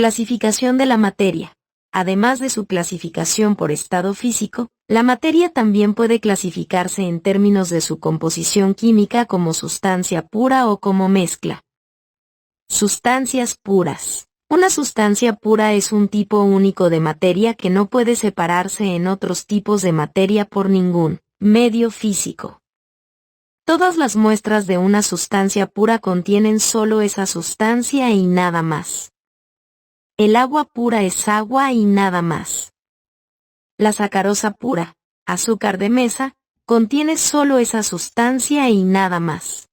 Clasificación de la materia. Además de su clasificación por estado físico, la materia también puede clasificarse en términos de su composición química como sustancia pura o como mezcla. Sustancias puras. Una sustancia pura es un tipo único de materia que no puede separarse en otros tipos de materia por ningún medio físico. Todas las muestras de una sustancia pura contienen solo esa sustancia y nada más. El agua pura es agua y nada más. La sacarosa pura, azúcar de mesa, contiene solo esa sustancia y nada más.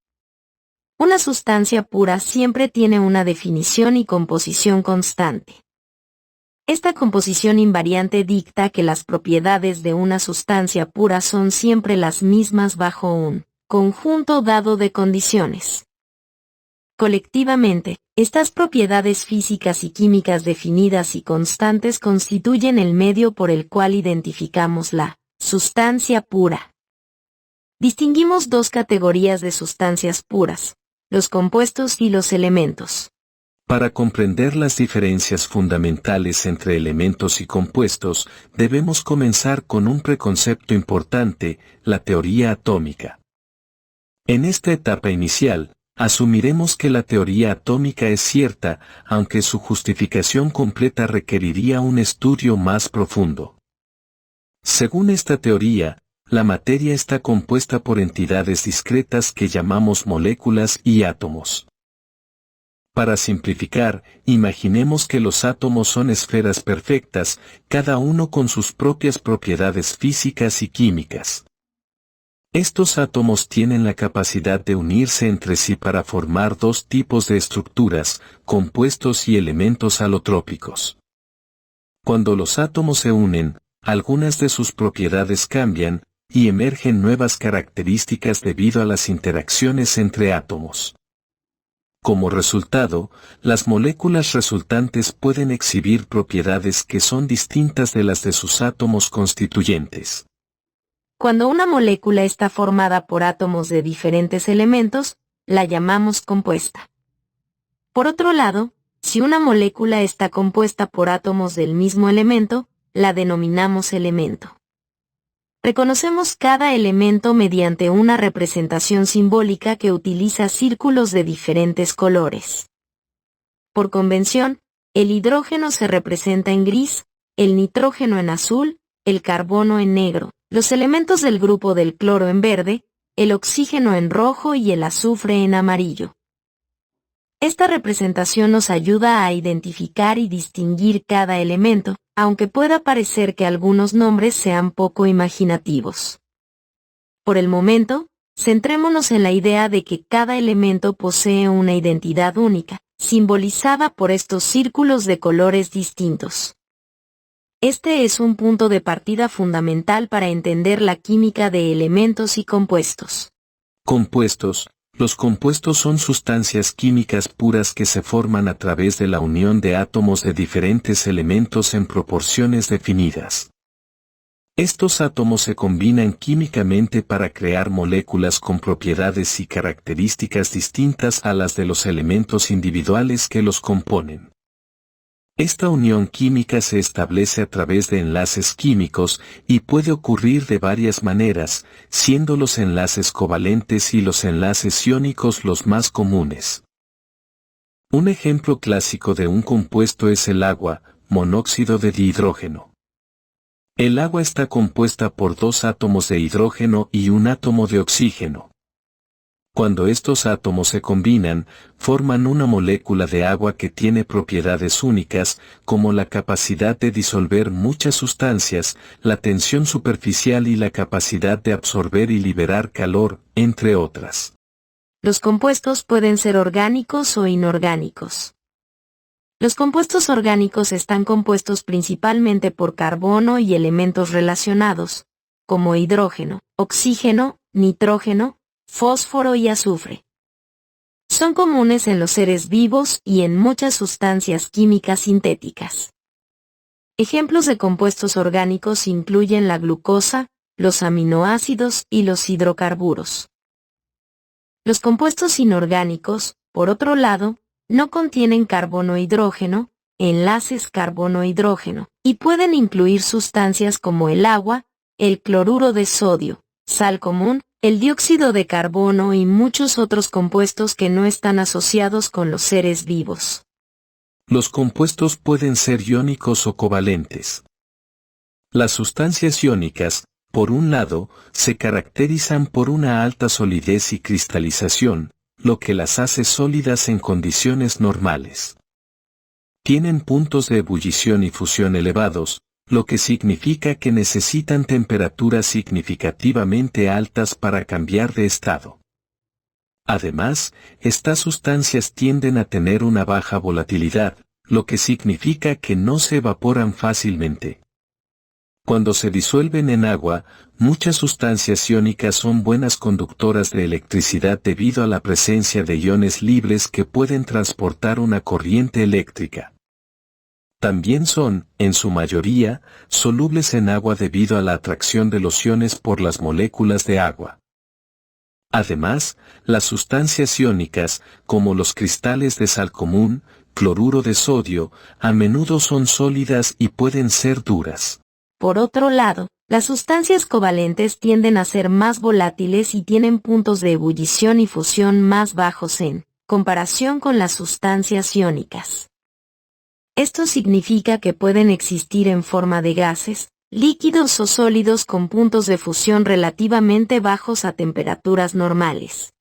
Una sustancia pura siempre tiene una definición y composición constante. Esta composición invariante dicta que las propiedades de una sustancia pura son siempre las mismas bajo un conjunto dado de condiciones. Colectivamente, estas propiedades físicas y químicas definidas y constantes constituyen el medio por el cual identificamos la sustancia pura. Distinguimos dos categorías de sustancias puras: los compuestos y los elementos. Para comprender las diferencias fundamentales entre elementos y compuestos, debemos comenzar con un preconcepto importante, la teoría atómica. En esta etapa inicial, asumiremos que la teoría atómica es cierta, aunque su justificación completa requeriría un estudio más profundo. Según esta teoría, la materia está compuesta por entidades discretas que llamamos moléculas y átomos. Para simplificar, imaginemos que los átomos son esferas perfectas, cada uno con sus propias propiedades físicas y químicas. Estos átomos tienen la capacidad de unirse entre sí para formar dos tipos de estructuras, compuestos y elementos alotrópicos. Cuando los átomos se unen, algunas de sus propiedades cambian, y emergen nuevas características debido a las interacciones entre átomos. Como resultado, las moléculas resultantes pueden exhibir propiedades que son distintas de las de sus átomos constituyentes. Cuando una molécula está formada por átomos de diferentes elementos, la llamamos compuesta. Por otro lado, si una molécula está compuesta por átomos del mismo elemento, la denominamos elemento. Reconocemos cada elemento mediante una representación simbólica que utiliza círculos de diferentes colores. Por convención, el hidrógeno se representa en gris, el nitrógeno en azul, el carbono en negro, los elementos del grupo del cloro en verde, el oxígeno en rojo y el azufre en amarillo. Esta representación nos ayuda a identificar y distinguir cada elemento, aunque pueda parecer que algunos nombres sean poco imaginativos. Por el momento, centrémonos en la idea de que cada elemento posee una identidad única, simbolizada por estos círculos de colores distintos. Este es un punto de partida fundamental para entender la química de elementos y compuestos. Compuestos. Los compuestos son sustancias químicas puras que se forman a través de la unión de átomos de diferentes elementos en proporciones definidas. Estos átomos se combinan químicamente para crear moléculas con propiedades y características distintas a las de los elementos individuales que los componen. Esta unión química se establece a través de enlaces químicos y puede ocurrir de varias maneras, siendo los enlaces covalentes y los enlaces iónicos los más comunes. Un ejemplo clásico de un compuesto es el agua, monóxido de dihidrógeno. El agua está compuesta por dos átomos de hidrógeno y un átomo de oxígeno. Cuando estos átomos se combinan, forman una molécula de agua que tiene propiedades únicas, como la capacidad de disolver muchas sustancias, la tensión superficial y la capacidad de absorber y liberar calor, entre otras. Los compuestos pueden ser orgánicos o inorgánicos. Los compuestos orgánicos están compuestos principalmente por carbono y elementos relacionados, como hidrógeno, oxígeno, nitrógeno, fósforo y azufre. Son comunes en los seres vivos y en muchas sustancias químicas sintéticas. Ejemplos de compuestos orgánicos incluyen la glucosa, los aminoácidos y los hidrocarburos. Los compuestos inorgánicos, por otro lado, no contienen carbono e hidrógeno, enlaces carbono-hidrógeno, y pueden incluir sustancias como el agua, el cloruro de sodio, sal común, el dióxido de carbono y muchos otros compuestos que no están asociados con los seres vivos. Los compuestos pueden ser iónicos o covalentes. Las sustancias iónicas, por un lado, se caracterizan por una alta solidez y cristalización, lo que las hace sólidas en condiciones normales. Tienen puntos de ebullición y fusión elevados, lo que significa que necesitan temperaturas significativamente altas para cambiar de estado. Además, estas sustancias tienden a tener una baja volatilidad, lo que significa que no se evaporan fácilmente. Cuando se disuelven en agua, muchas sustancias iónicas son buenas conductoras de electricidad debido a la presencia de iones libres que pueden transportar una corriente eléctrica. También son, en su mayoría, solubles en agua debido a la atracción de los iones por las moléculas de agua. Además, las sustancias iónicas, como los cristales de sal común, cloruro de sodio, a menudo son sólidas y pueden ser duras. Por otro lado, las sustancias covalentes tienden a ser más volátiles y tienen puntos de ebullición y fusión más bajos en comparación con las sustancias iónicas. Esto significa que pueden existir en forma de gases, líquidos o sólidos con puntos de fusión relativamente bajos a temperaturas normales.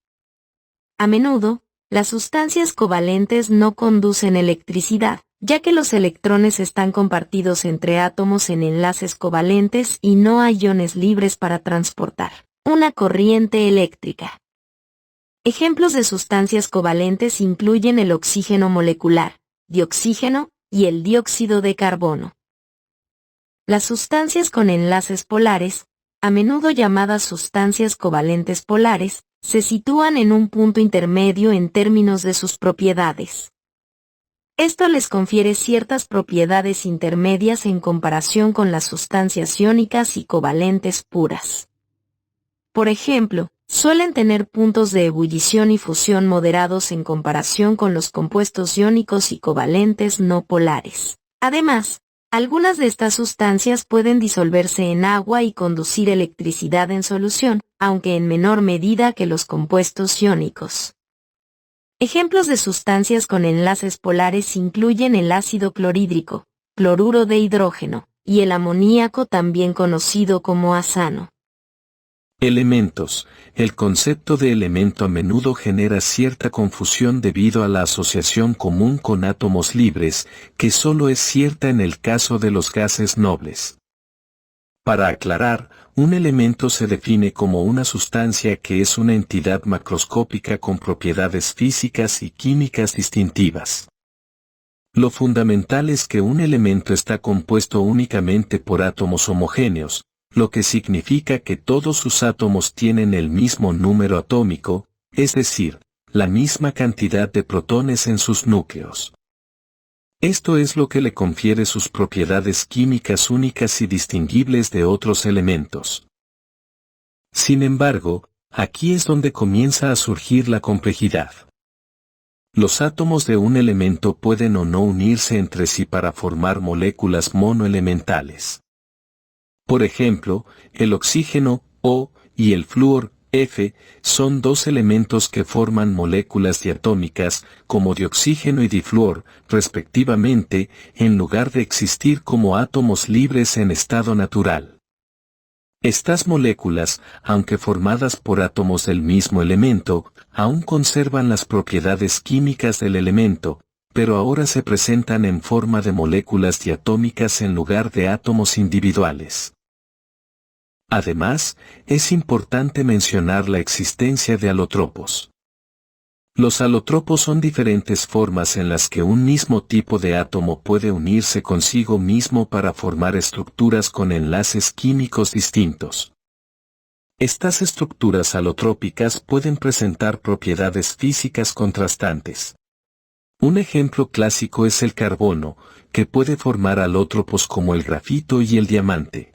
A menudo, las sustancias covalentes no conducen electricidad, ya que los electrones están compartidos entre átomos en enlaces covalentes y no hay iones libres para transportar una corriente eléctrica. Ejemplos de sustancias covalentes incluyen el oxígeno molecular, dioxígeno, y el dióxido de carbono. Las sustancias con enlaces polares, a menudo llamadas sustancias covalentes polares, se sitúan en un punto intermedio en términos de sus propiedades. Esto les confiere ciertas propiedades intermedias en comparación con las sustancias iónicas y covalentes puras. Por ejemplo, suelen tener puntos de ebullición y fusión moderados en comparación con los compuestos iónicos y covalentes no polares. Además, algunas de estas sustancias pueden disolverse en agua y conducir electricidad en solución, aunque en menor medida que los compuestos iónicos. Ejemplos de sustancias con enlaces polares incluyen el ácido clorhídrico, cloruro de hidrógeno, y el amoníaco, también conocido como azano. Elementos. El concepto de elemento a menudo genera cierta confusión debido a la asociación común con átomos libres, que solo es cierta en el caso de los gases nobles. Para aclarar, un elemento se define como una sustancia que es una entidad macroscópica con propiedades físicas y químicas distintivas. Lo fundamental es que un elemento está compuesto únicamente por átomos homogéneos, lo que significa que todos sus átomos tienen el mismo número atómico, es decir, la misma cantidad de protones en sus núcleos. Esto es lo que le confiere sus propiedades químicas únicas y distinguibles de otros elementos. Sin embargo, aquí es donde comienza a surgir la complejidad. Los átomos de un elemento pueden o no unirse entre sí para formar moléculas monoelementales. Por ejemplo, el oxígeno, O, y el flúor, F, son dos elementos que forman moléculas diatómicas, como dioxígeno y difluor, respectivamente, en lugar de existir como átomos libres en estado natural. Estas moléculas, aunque formadas por átomos del mismo elemento, aún conservan las propiedades químicas del elemento, pero ahora se presentan en forma de moléculas diatómicas en lugar de átomos individuales. Además, es importante mencionar la existencia de alotropos. Los alotropos son diferentes formas en las que un mismo tipo de átomo puede unirse consigo mismo para formar estructuras con enlaces químicos distintos. Estas estructuras alotrópicas pueden presentar propiedades físicas contrastantes. Un ejemplo clásico es el carbono, que puede formar alótropos como el grafito y el diamante.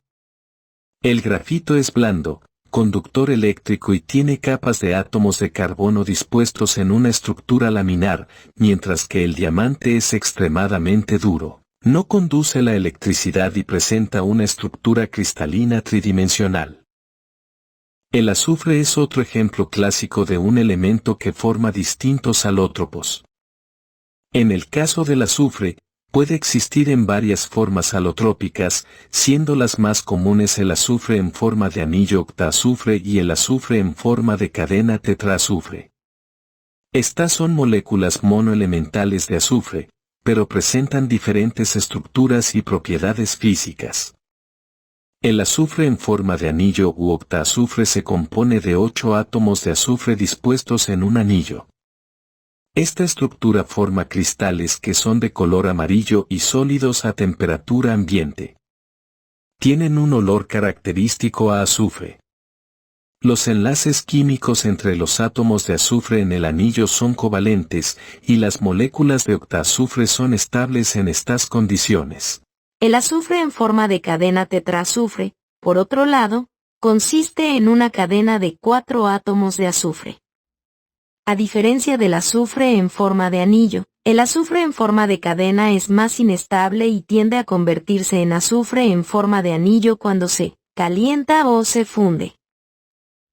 El grafito es blando, conductor eléctrico y tiene capas de átomos de carbono dispuestos en una estructura laminar, mientras que el diamante es extremadamente duro. No conduce la electricidad y presenta una estructura cristalina tridimensional. El azufre es otro ejemplo clásico de un elemento que forma distintos alótropos. En el caso del azufre, puede existir en varias formas alotrópicas, siendo las más comunes el azufre en forma de anillo octaazufre y el azufre en forma de cadena tetraazufre. Estas son moléculas monoelementales de azufre, pero presentan diferentes estructuras y propiedades físicas. El azufre en forma de anillo u octaazufre se compone de 8 átomos de azufre dispuestos en un anillo. Esta estructura forma cristales que son de color amarillo y sólidos a temperatura ambiente. Tienen un olor característico a azufre. Los enlaces químicos entre los átomos de azufre en el anillo son covalentes, y las moléculas de octaazufre son estables en estas condiciones. El azufre en forma de cadena tetraazufre, por otro lado, consiste en una cadena de 4 átomos de azufre. A diferencia del azufre en forma de anillo, el azufre en forma de cadena es más inestable y tiende a convertirse en azufre en forma de anillo cuando se calienta o se funde.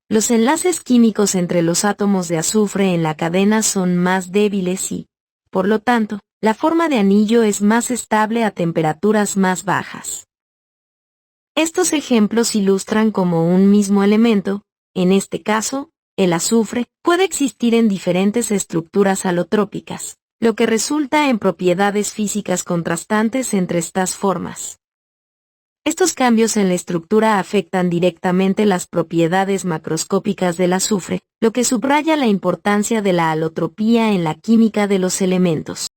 Los enlaces químicos entre los átomos de azufre en la cadena son más débiles y, por lo tanto, la forma de anillo es más estable a temperaturas más bajas. Estos ejemplos ilustran cómo un mismo elemento, en este caso, el azufre, puede existir en diferentes estructuras alotrópicas, lo que resulta en propiedades físicas contrastantes entre estas formas. Estos cambios en la estructura afectan directamente las propiedades macroscópicas del azufre, lo que subraya la importancia de la alotropía en la química de los elementos.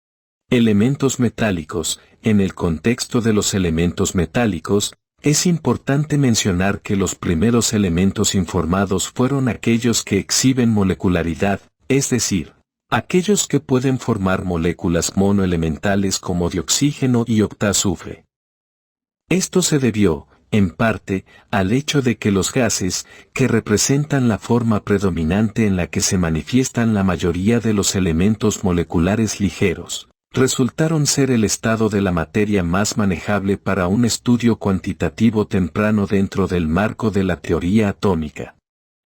Elementos metálicos. En el contexto de los elementos metálicos, es importante mencionar que los primeros elementos informados fueron aquellos que exhiben molecularidad, es decir, aquellos que pueden formar moléculas monoelementales como dioxígeno y octaazufre. Esto se debió, en parte, al hecho de que los gases, que representan la forma predominante en la que se manifiestan la mayoría de los elementos moleculares ligeros, resultaron ser el estado de la materia más manejable para un estudio cuantitativo temprano dentro del marco de la teoría atómica.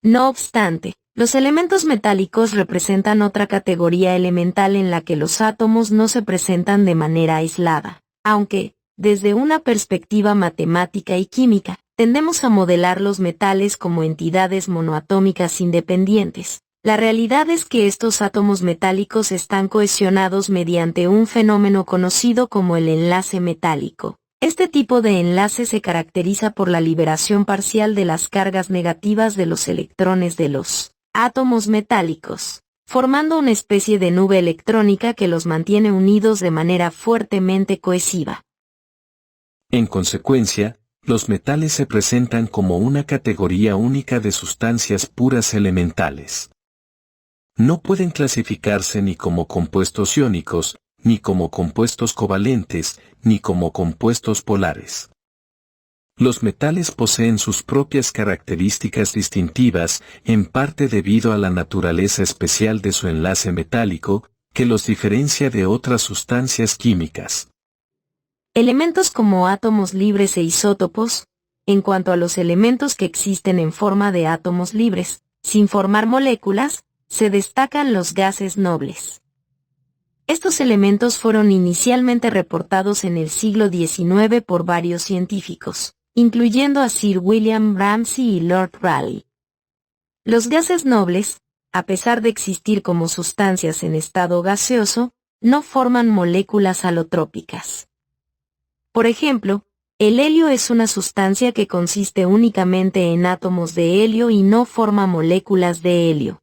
No obstante, los elementos metálicos representan otra categoría elemental en la que los átomos no se presentan de manera aislada, aunque, desde una perspectiva matemática y química, tendemos a modelar los metales como entidades monoatómicas independientes. La realidad es que estos átomos metálicos están cohesionados mediante un fenómeno conocido como el enlace metálico. Este tipo de enlace se caracteriza por la liberación parcial de las cargas negativas de los electrones de los átomos metálicos, formando una especie de nube electrónica que los mantiene unidos de manera fuertemente cohesiva. En consecuencia, los metales se presentan como una categoría única de sustancias puras elementales. No pueden clasificarse ni como compuestos iónicos, ni como compuestos covalentes, ni como compuestos polares. Los metales poseen sus propias características distintivas, en parte debido a la naturaleza especial de su enlace metálico, que los diferencia de otras sustancias químicas. Elementos como átomos libres e isótopos, en cuanto a los elementos que existen en forma de átomos libres, sin formar moléculas, se destacan los gases nobles. Estos elementos fueron inicialmente reportados en el siglo XIX por varios científicos, incluyendo a Sir William Ramsay y Lord Rayleigh. Los gases nobles, a pesar de existir como sustancias en estado gaseoso, no forman moléculas alotrópicas. Por ejemplo, el helio es una sustancia que consiste únicamente en átomos de helio y no forma moléculas de helio.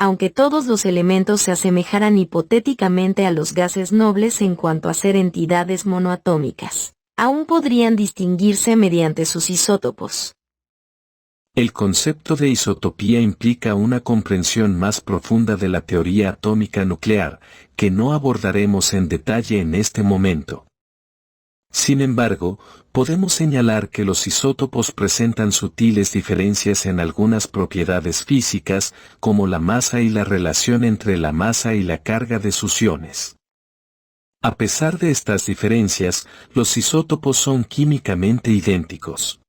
Aunque todos los elementos se asemejaran hipotéticamente a los gases nobles en cuanto a ser entidades monoatómicas, aún podrían distinguirse mediante sus isótopos. El concepto de isotopía implica una comprensión más profunda de la teoría atómica nuclear, que no abordaremos en detalle en este momento. Sin embargo, podemos señalar que los isótopos presentan sutiles diferencias en algunas propiedades físicas, como la masa y la relación entre la masa y la carga de sus iones. A pesar de estas diferencias, los isótopos son químicamente idénticos.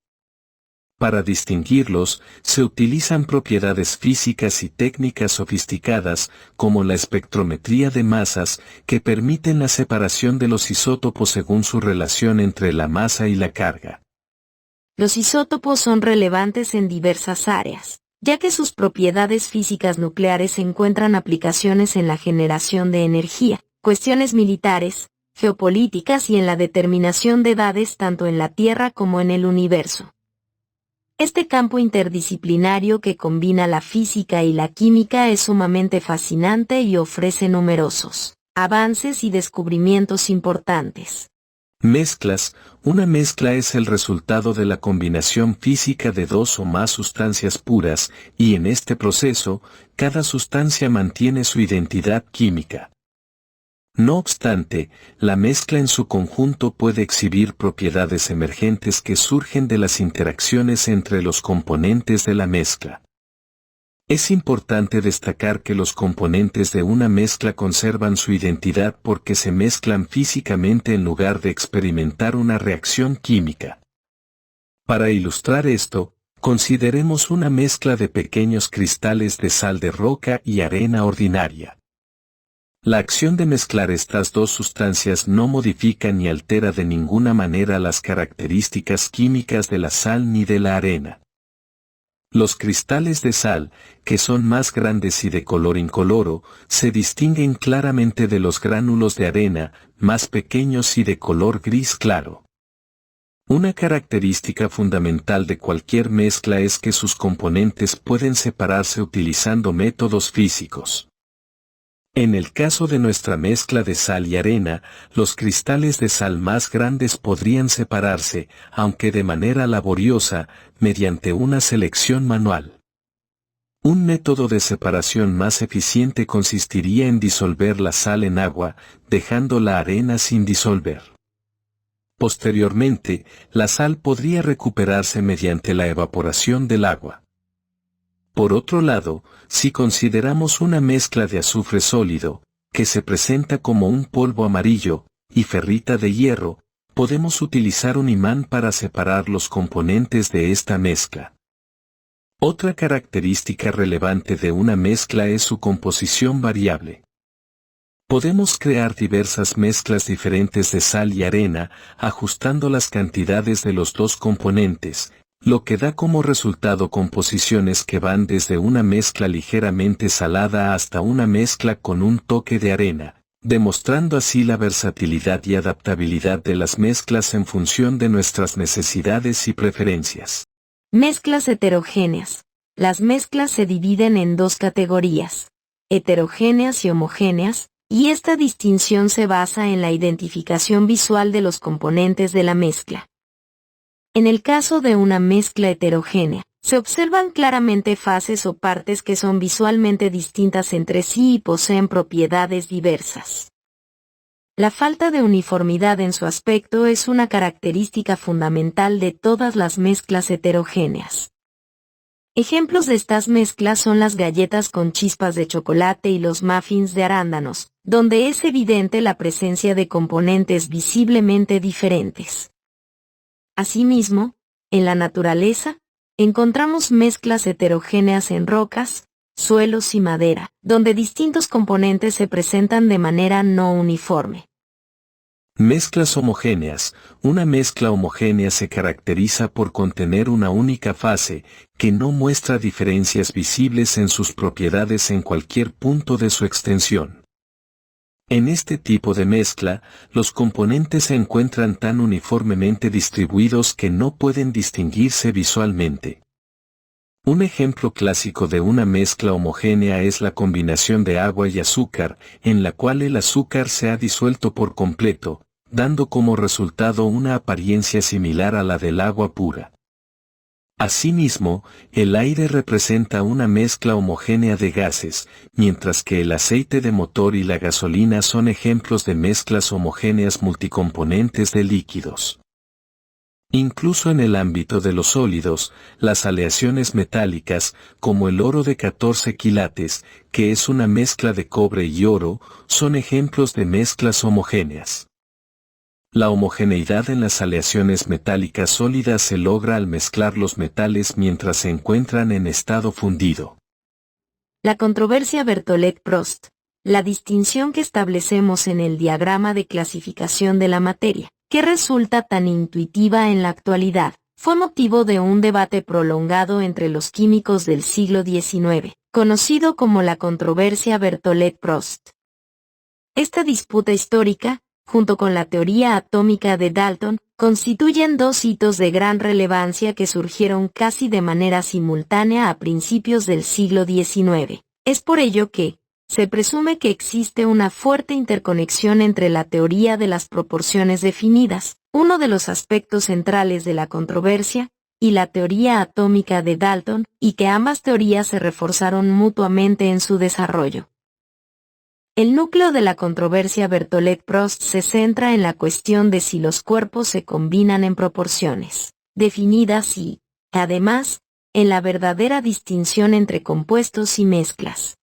Para distinguirlos, se utilizan propiedades físicas y técnicas sofisticadas, como la espectrometría de masas, que permiten la separación de los isótopos según su relación entre la masa y la carga. Los isótopos son relevantes en diversas áreas, ya que sus propiedades físicas nucleares encuentran aplicaciones en la generación de energía, cuestiones militares, geopolíticas y en la determinación de edades tanto en la Tierra como en el universo. Este campo interdisciplinario que combina la física y la química es sumamente fascinante y ofrece numerosos avances y descubrimientos importantes. Mezclas. Una mezcla es el resultado de la combinación física de dos o más sustancias puras, y en este proceso, cada sustancia mantiene su identidad química. No obstante, la mezcla en su conjunto puede exhibir propiedades emergentes que surgen de las interacciones entre los componentes de la mezcla. Es importante destacar que los componentes de una mezcla conservan su identidad porque se mezclan físicamente en lugar de experimentar una reacción química. Para ilustrar esto, consideremos una mezcla de pequeños cristales de sal de roca y arena ordinaria. La acción de mezclar estas dos sustancias no modifica ni altera de ninguna manera las características químicas de la sal ni de la arena. Los cristales de sal, que son más grandes y de color incoloro, se distinguen claramente de los gránulos de arena, más pequeños y de color gris claro. Una característica fundamental de cualquier mezcla es que sus componentes pueden separarse utilizando métodos físicos. En el caso de nuestra mezcla de sal y arena, los cristales de sal más grandes podrían separarse, aunque de manera laboriosa, mediante una selección manual. Un método de separación más eficiente consistiría en disolver la sal en agua, dejando la arena sin disolver. Posteriormente, la sal podría recuperarse mediante la evaporación del agua. Por otro lado, si consideramos una mezcla de azufre sólido, que se presenta como un polvo amarillo, y ferrita de hierro, podemos utilizar un imán para separar los componentes de esta mezcla. Otra característica relevante de una mezcla es su composición variable. Podemos crear diversas mezclas diferentes de sal y arena, ajustando las cantidades de los dos componentes, lo que da como resultado composiciones que van desde una mezcla ligeramente salada hasta una mezcla con un toque de arena, demostrando así la versatilidad y adaptabilidad de las mezclas en función de nuestras necesidades y preferencias. Mezclas heterogéneas. Las mezclas se dividen en dos categorías, heterogéneas y homogéneas, y esta distinción se basa en la identificación visual de los componentes de la mezcla. En el caso de una mezcla heterogénea, se observan claramente fases o partes que son visualmente distintas entre sí y poseen propiedades diversas. La falta de uniformidad en su aspecto es una característica fundamental de todas las mezclas heterogéneas. Ejemplos de estas mezclas son las galletas con chispas de chocolate y los muffins de arándanos, donde es evidente la presencia de componentes visiblemente diferentes. Asimismo, en la naturaleza, encontramos mezclas heterogéneas en rocas, suelos y madera, donde distintos componentes se presentan de manera no uniforme. Mezclas homogéneas. Una mezcla homogénea se caracteriza por contener una única fase, que no muestra diferencias visibles en sus propiedades en cualquier punto de su extensión. En este tipo de mezcla, los componentes se encuentran tan uniformemente distribuidos que no pueden distinguirse visualmente. Un ejemplo clásico de una mezcla homogénea es la combinación de agua y azúcar, en la cual el azúcar se ha disuelto por completo, dando como resultado una apariencia similar a la del agua pura. Asimismo, el aire representa una mezcla homogénea de gases, mientras que el aceite de motor y la gasolina son ejemplos de mezclas homogéneas multicomponentes de líquidos. Incluso en el ámbito de los sólidos, las aleaciones metálicas, como el oro de 14 quilates, que es una mezcla de cobre y oro, son ejemplos de mezclas homogéneas. La homogeneidad en las aleaciones metálicas sólidas se logra al mezclar los metales mientras se encuentran en estado fundido. La controversia Berthollet-Prost, la distinción que establecemos en el diagrama de clasificación de la materia, que resulta tan intuitiva en la actualidad, fue motivo de un debate prolongado entre los químicos del siglo XIX, conocido como la controversia Berthollet-Prost. Esta disputa histórica, junto con la teoría atómica de Dalton, constituyen dos hitos de gran relevancia que surgieron casi de manera simultánea a principios del siglo XIX. Es por ello que, se presume que existe una fuerte interconexión entre la teoría de las proporciones definidas, uno de los aspectos centrales de la controversia, y la teoría atómica de Dalton, y que ambas teorías se reforzaron mutuamente en su desarrollo. El núcleo de la controversia Berthollet-Prost se centra en la cuestión de si los cuerpos se combinan en proporciones definidas y, además, en la verdadera distinción entre compuestos y mezclas.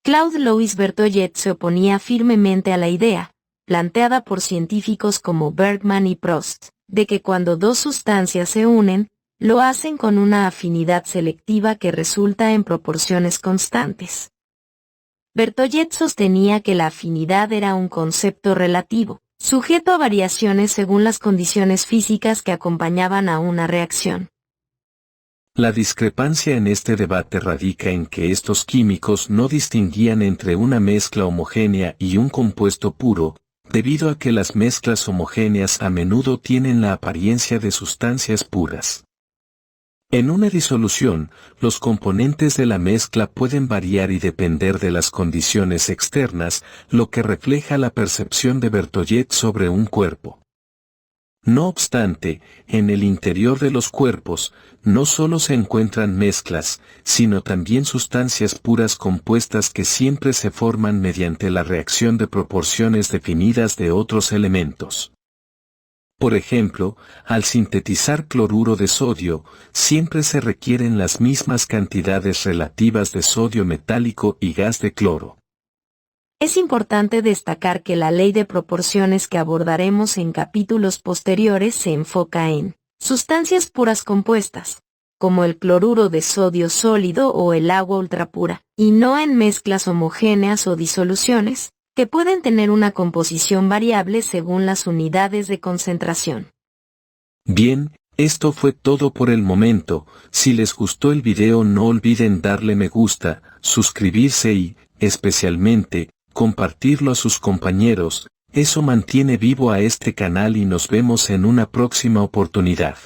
Claude Louis Berthollet se oponía firmemente a la idea, planteada por científicos como Bergman y Prost, de que cuando dos sustancias se unen, lo hacen con una afinidad selectiva que resulta en proporciones constantes. Berthollet sostenía que la afinidad era un concepto relativo, sujeto a variaciones según las condiciones físicas que acompañaban a una reacción. La discrepancia en este debate radica en que estos químicos no distinguían entre una mezcla homogénea y un compuesto puro, debido a que las mezclas homogéneas a menudo tienen la apariencia de sustancias puras. En una disolución, los componentes de la mezcla pueden variar y depender de las condiciones externas, lo que refleja la percepción de Berthollet sobre un cuerpo. No obstante, en el interior de los cuerpos, no solo se encuentran mezclas, sino también sustancias puras compuestas que siempre se forman mediante la reacción de proporciones definidas de otros elementos. Por ejemplo, al sintetizar cloruro de sodio, siempre se requieren las mismas cantidades relativas de sodio metálico y gas de cloro. Es importante destacar que la ley de proporciones que abordaremos en capítulos posteriores se enfoca en sustancias puras compuestas, como el cloruro de sodio sólido o el agua ultrapura, y no en mezclas homogéneas o disoluciones, que pueden tener una composición variable según las unidades de concentración. Bien, esto fue todo por el momento. Si les gustó el video no olviden darle me gusta, suscribirse y, especialmente, compartirlo a sus compañeros, eso mantiene vivo a este canal y nos vemos en una próxima oportunidad.